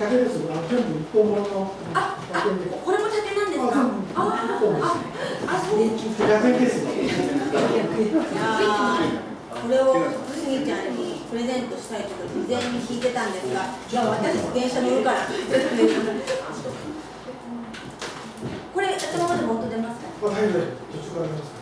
竹です。全部一本物の。これも竹なんですか。そう。100円です。これを福杉ちゃんにプレゼントしたいと事前に聞いてたんですが、じゃあ私電車乗るから。これそのままで元出ますか。大丈夫。途中から出ます。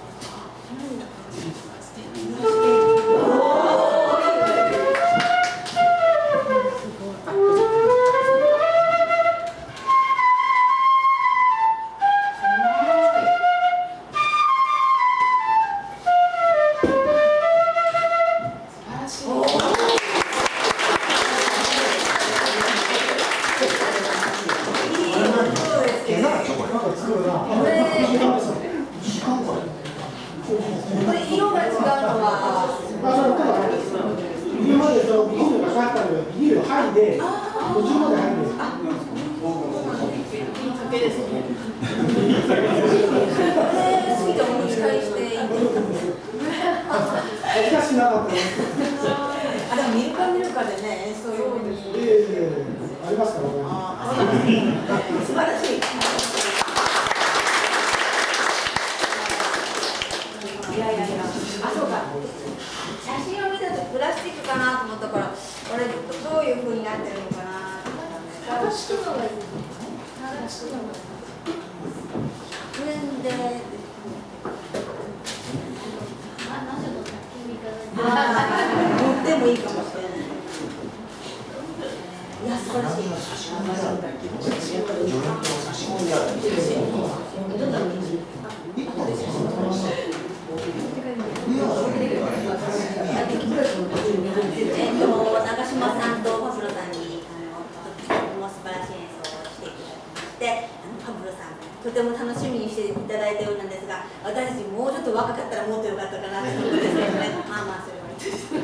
とても楽しみにしていただいたようなんですが、私たちもうちょっと若かったらもっと良かったかなと思うんですけどね、まあまあそれはいいです。はい、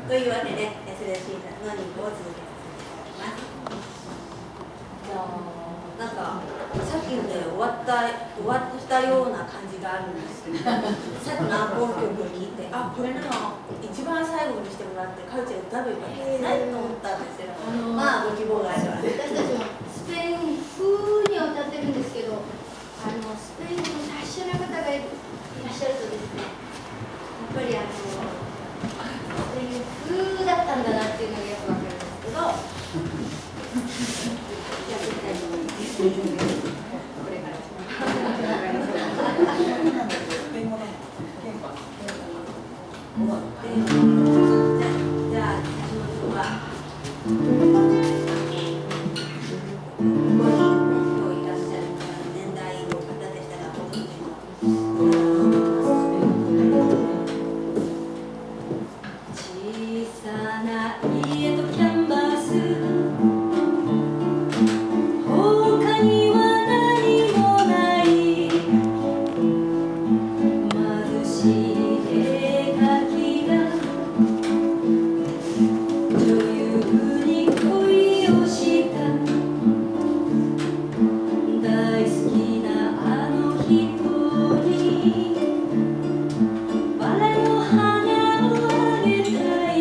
というわけで、それシーズンの2部を続けさせていただきます。なんかさっきので終わったような感じがあるんですけど、さっきのアンコール曲を聴いて、あ、これなの一番最後にしてもらってカルチャー歌えばよかったですねと思ったんですけど、まあご希望があれば。私たちもスペイン風には歌ってるんですけど、スペインの達者な方がいらっしゃるとですね、やっぱりスペイン風だったんだなっていうのがよくわかるんですけど、やってみたいと思います。これからじゃあ最初の曲はバラの花をあげたい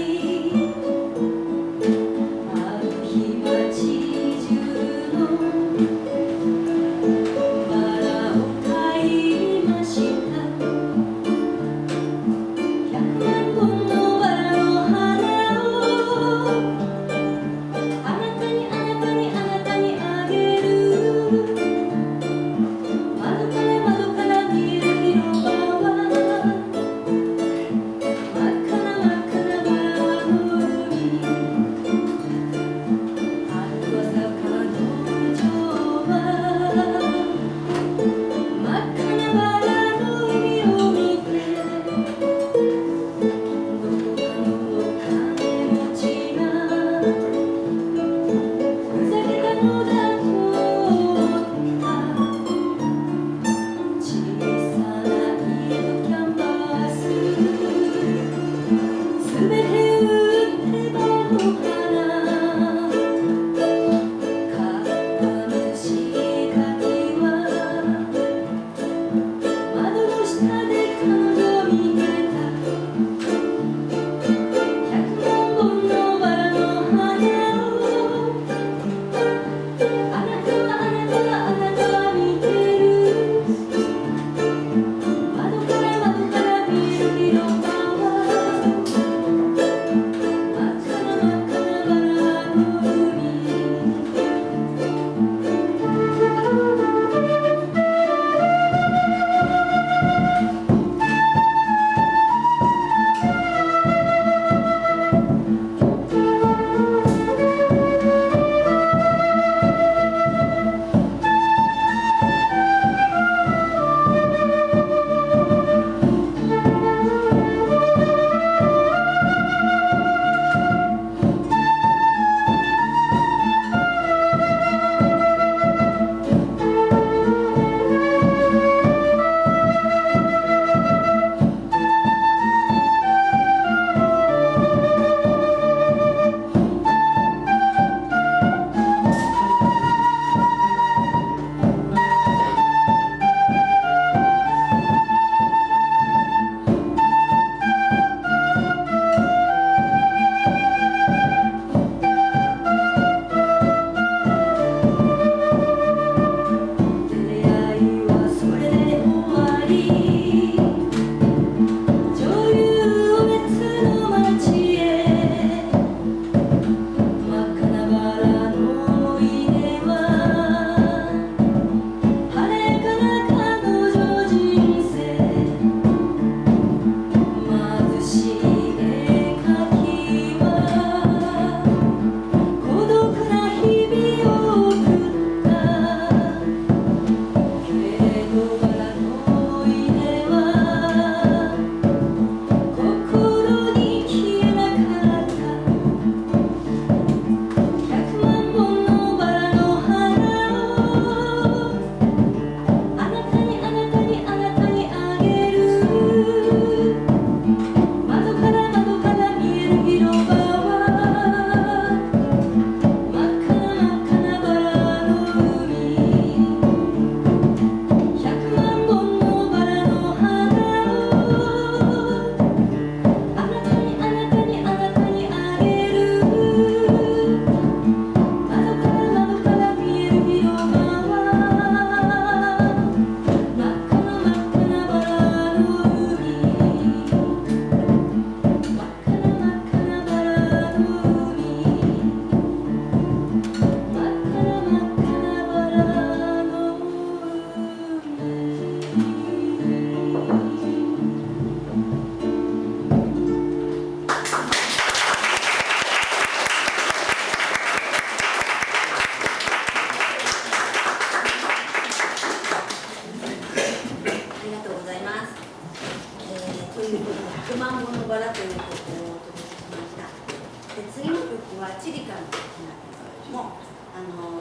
はチリからの曲なんですけれども、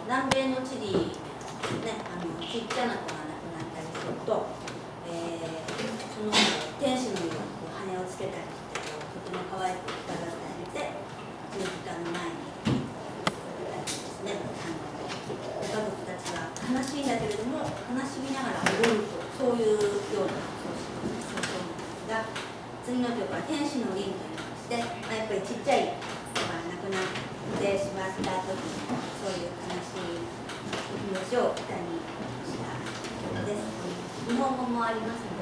南米のチリね、ちっちゃな子が亡くなったりすると、その天使のようにこう羽をつけたりしてとても可愛く飾ってあげて、十字架の前にですね、ご家族たちが悲しいんだけれども悲しみながら踊ると、そういうようなそうなんですが、次の曲は「天使の輪」といいまして、やっぱりちっちゃい子が亡くなってしまった時にそういう悲しい気持ちを歌にした曲です。日本語もありますので、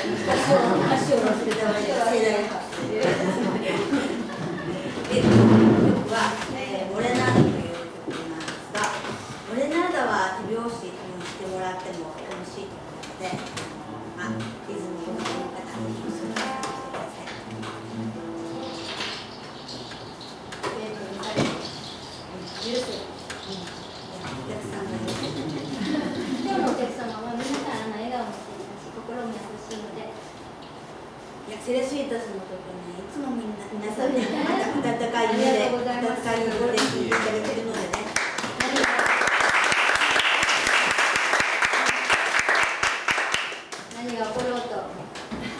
足を乗せてたわけで盛大に発生で、曲は、モレナーダという曲なんですが、モレナーダは手拍子にしてもらっても楽しいと思うので、リズムを聴く方にお勧めしてください。許す、お客さんが許す。今日のお客様は皆さん笑顔もしていたし、心も優しいので、いや、セレスイータスの時にいつも皆さんね、温かい目で、温かい目で聞いていただけるのでね。何が起ころうと、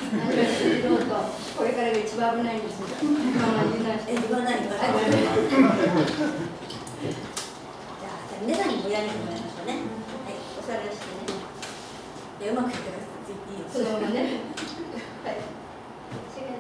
何が起ころうと、これからが一番危ないんですよ。言わないから。じゃあ、皆さんに盛り上げてもらいましょうね。はい、お座りをしてね。いや、うまくいったらついていいよ。そのままね。はい。違う。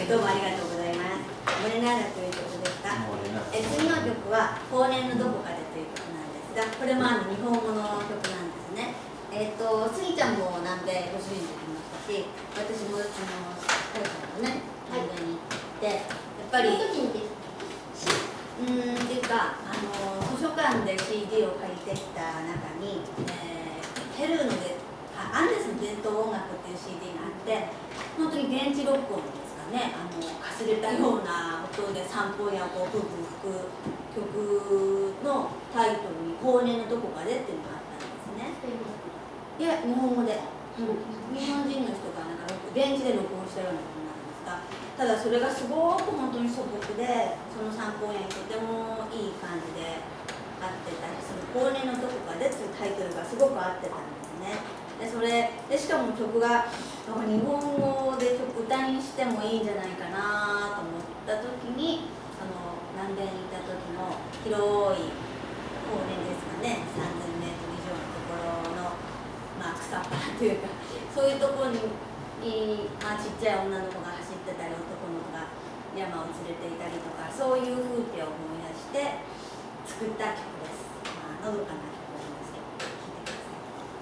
どうもありがとうございます。モレナーダという曲でした。次の曲は後年のどこかでという曲なんですが、これも日本語の曲なんですね。スギちゃんも南米ご主人で来ましたし、私もカヨさんもね、南米に行って、やっぱりっていうか図書館で CD を借りてきた中に、ペルーのアンデスの伝統音楽っていう CD があって、本当に現地録音ですかね、かすれたような音で散歩やこう吹く曲のタイトルに「後年のどこかで」っていうのがあったんですね。いや、日本語で、日本人の人がなんか現地で録音したようなことなんですが、ただそれがすごく本当に素朴で、その3公演とてもいい感じで合ってたり、その後年のどこかでっていうタイトルがすごく合ってたんですね。でしかも曲が日本語で歌にしてもいいんじゃないかなと思った時に、南米にいた時の広い公園ですかね、3000メートル以上のところの、草っぱというか、そういうところに、ちっちゃい女の子が走ってたり、男の子が山を連れていたりとか、そういう風景を思い出して作った曲です。のどかな曲なんですけど、聴いてください。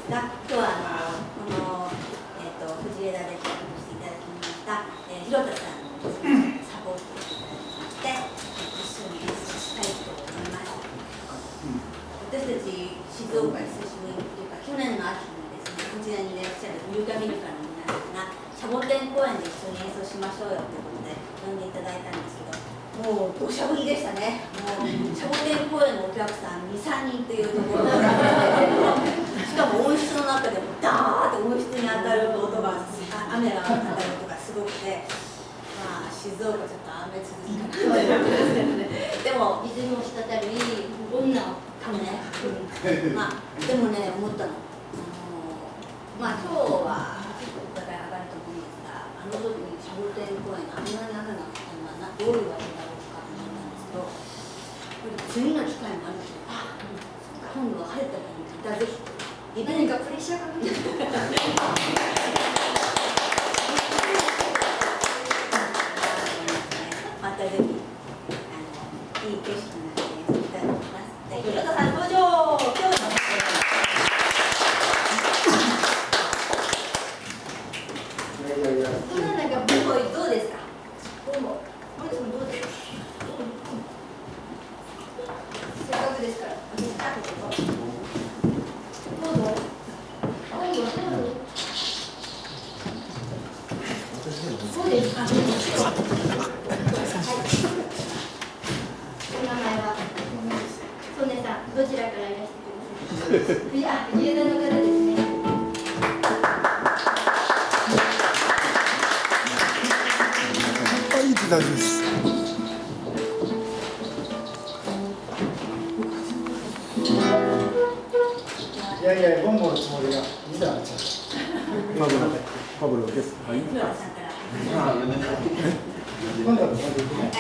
ですが、今日はこの、藤枝で協力していただきました、広田さんにですね、サポートしていただきまして、一緒に演奏したいと思います。私たち静岡久しぶりというか、去年の秋にですね、こちらにいらっしゃるミルカミルカの皆さんがシャボテン公園で一緒に演奏しましょうよということで呼んでいただいたんですけど、もう土砂降りでしたね。もうシャボテン公園のお客さん2、3人というところだったんですけど、しかも音質の中でもダーッと音質に当たる音が、雨が当たる音がすごくて、まあ静岡ちょっと雨続きかなということですけどね。でも水も滴るいい女をかもね、まあでもね思ったの、まあ今日はお互い上がると思うんですが、あの時にシャボテン公園あんなに雨が降ったのはどういうわけだろうかと思ったんですけど、これ次の機会もあるし、今度は晴れた日にまたぜひ何かプレッシャーがかかってるまたぜひいい景色になっていきたいと思います。広田さん登場。今日のそんななんかどうですか？どうも。森田さんどうですか？せっかくですから。どうぞ。どうぞ。そうです。お名前は。曽根さん、どちらからいらしてください。いや、藤枝の方ですね。はい、大丈夫です。いやいや、ボンボのつもりがギターになっちゃった。パブロです。はい。広田さんから。今度はこれでいくね。は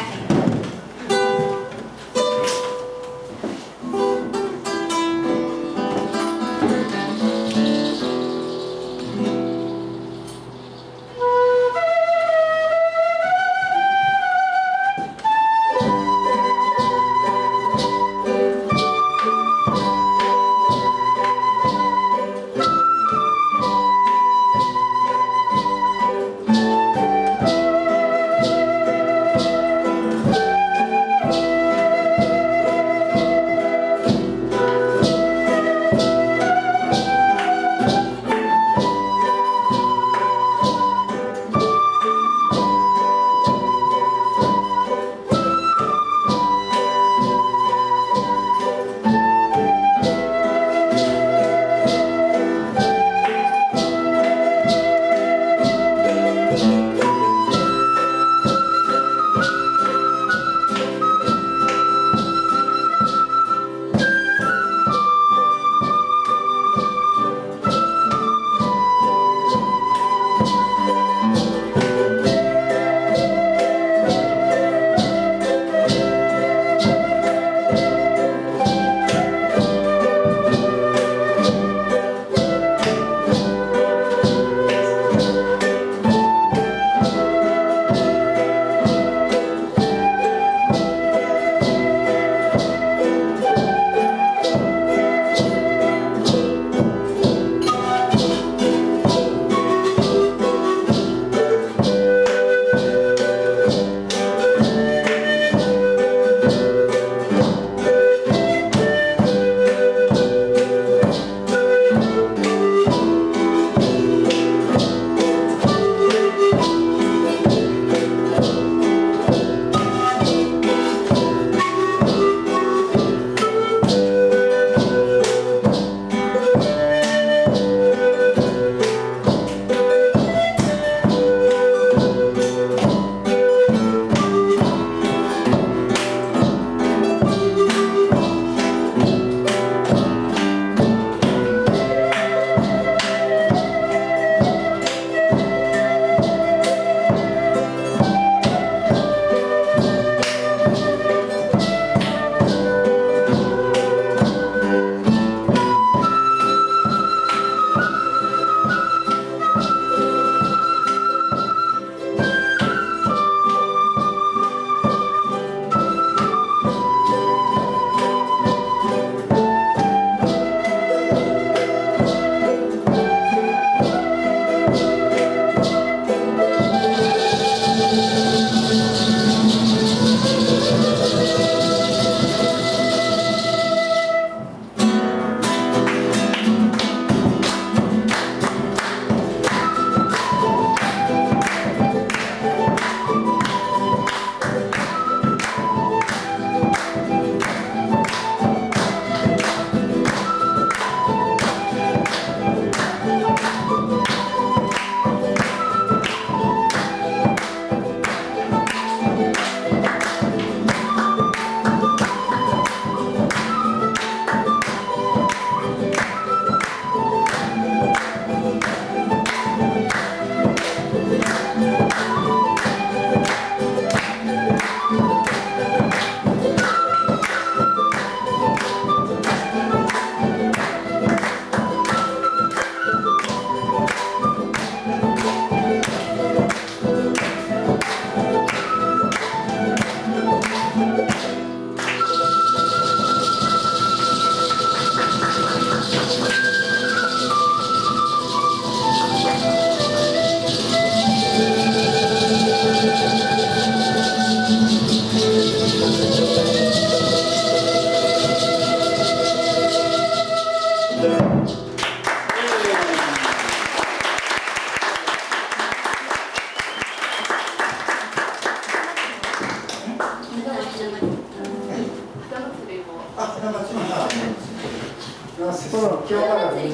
あ、その今日からね。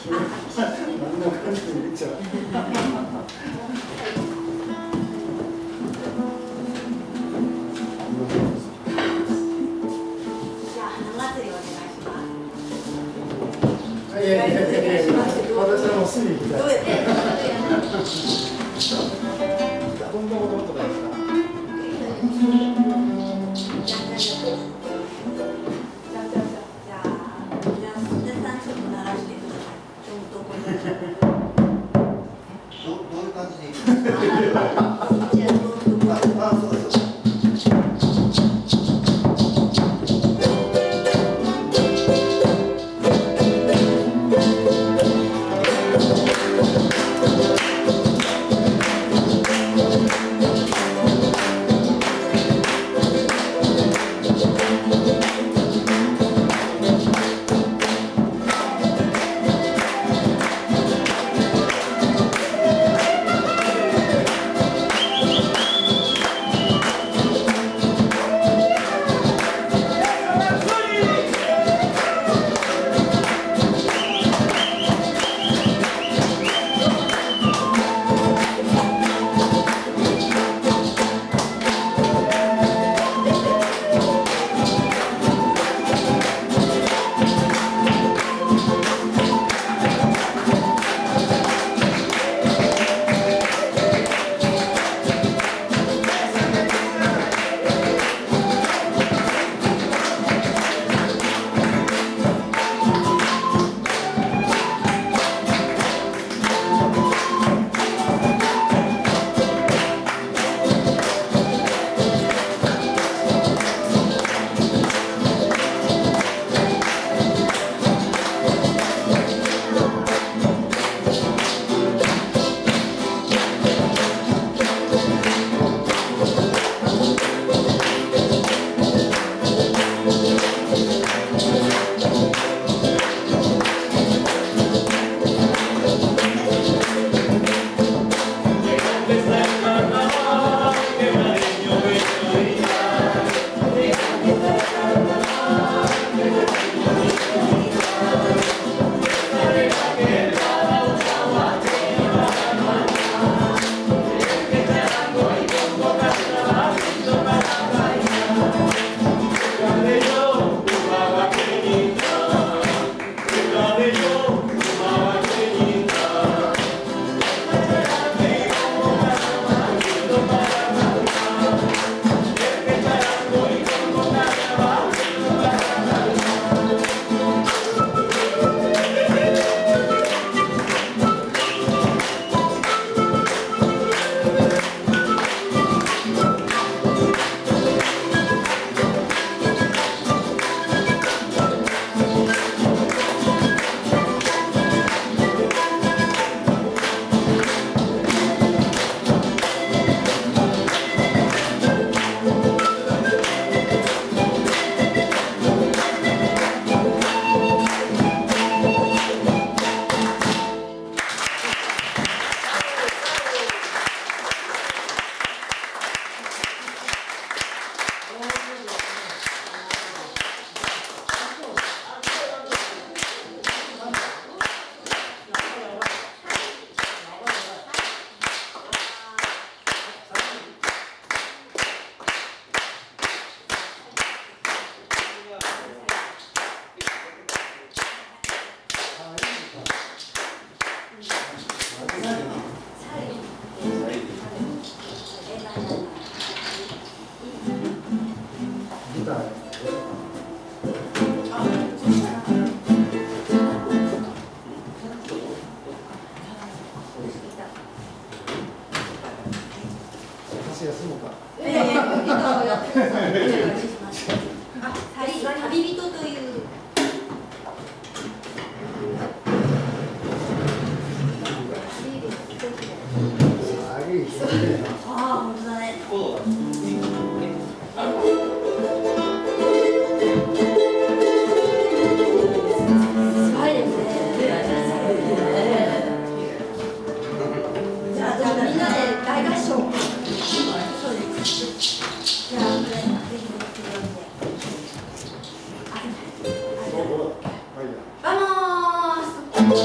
こんな感じで見ちゃう。じゃあ花祭りお願いします。いやいやいやいや、私はもうすぐ行きたい。どうやってどんなこととかですか。じゃあ、じゃあ、それさんちょっと鳴らしてください。どういう感じでいいですか？じゃあ、そうです。Yo, で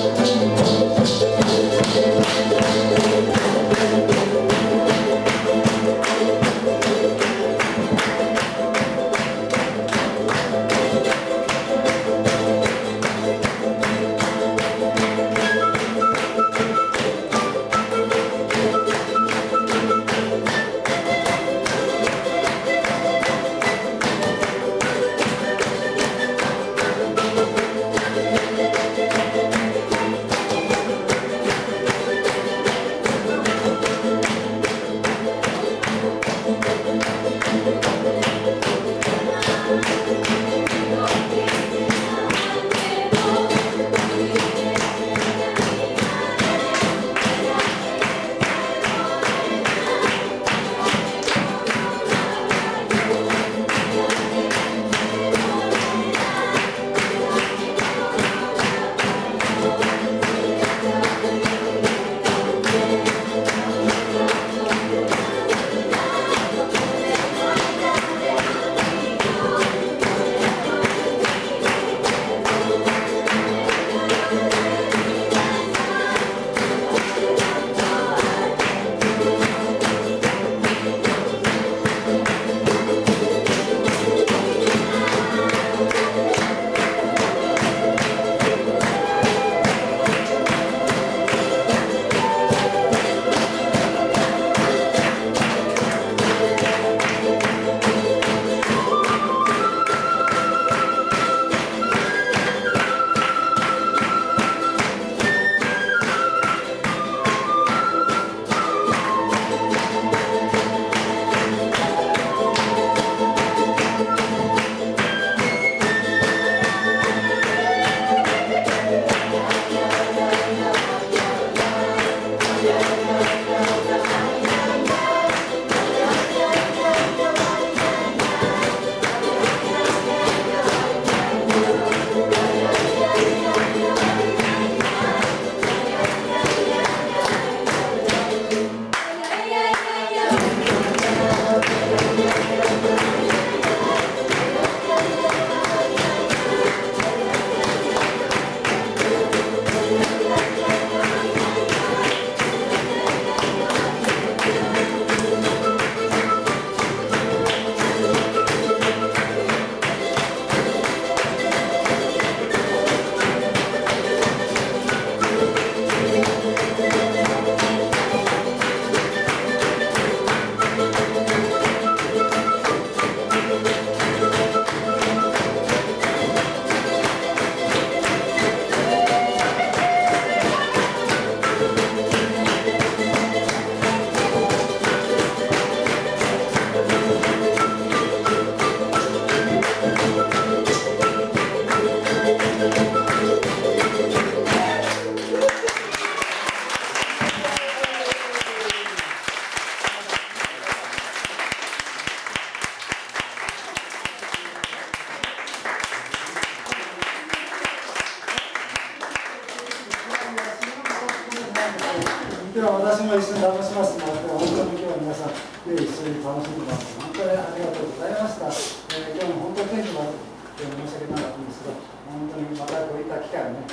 は私も一緒に楽しませてもらって、本当に今日は皆さんで一緒に楽しんでもらって本当にありがとうございました。今日も本当に天気も悪くて申し訳なかったんですけど、本当にまたこういった機会をね、ま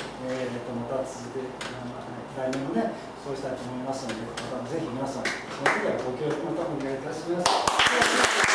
た続け来年もねそうしたいと思いますので、またぜひ皆さんその時はご協力またお願いいたします。